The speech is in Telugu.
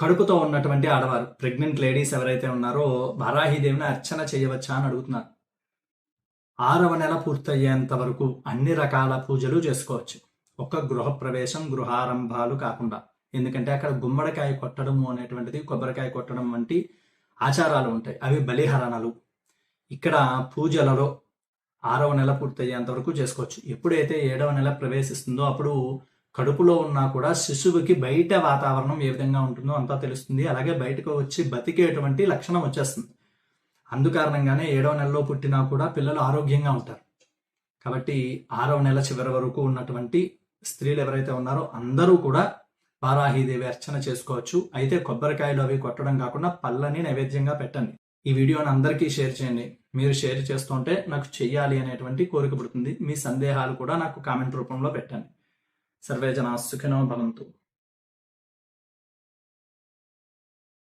కడుపుతో ఉన్నటువంటి ఆడవారు, ప్రెగ్నెంట్ లేడీస్ ఎవరైతే ఉన్నారో వారాహిదేవిని అర్చన చేయవచ్చా అని అడుగుతున్నారు. 6వ నెల పూర్తయ్యేంత వరకు అన్ని రకాల పూజలు చేసుకోవచ్చు. ఒక గృహప్రవేశం, గృహారంభాలు కాకుండా. ఎందుకంటే అక్కడ గుమ్మడికాయ కొట్టడము అనేటువంటిది, కొబ్బరికాయ కొట్టడం వంటి ఆచారాలు ఉంటాయి. అవి బలిహరణలు. ఇక్కడ పూజలలో 6వ నెల పూర్తయ్యేంత వరకు చేసుకోవచ్చు. ఎప్పుడైతే 7వ నెల ప్రవేశిస్తుందో అప్పుడు కడుపులో ఉన్నా కూడా శిశువుకి బయట వాతావరణం ఏ విధంగా ఉంటుందో అంతా తెలుస్తుంది. అలాగే బయటకు వచ్చి బతికేటువంటి లక్షణం వచ్చేస్తుంది. అందుకారణంగానే 7వ నెలలో పుట్టినా కూడా పిల్లలు ఆరోగ్యంగా ఉంటారు. కాబట్టి 6వ నెల చివరి వరకు ఉన్నటువంటి స్త్రీలు ఎవరైతే ఉన్నారో అందరూ కూడా వారాహిదేవి అర్చన చేసుకోవచ్చు. అయితే కొబ్బరికాయలు అవి కొట్టడం కాకుండా పళ్ళని నైవేద్యంగా పెట్టండి. ఈ వీడియోని అందరికీ షేర్ చేయండి. మీరు షేర్ చేస్తుంటే నాకు చెయ్యాలి అనేటువంటి కోరిక పుడుతుంది. మీ సందేహాలు కూడా నాకు కామెంట్ రూపంలో పెట్టండి. సర్వే జనా సుఖినో భవంతు.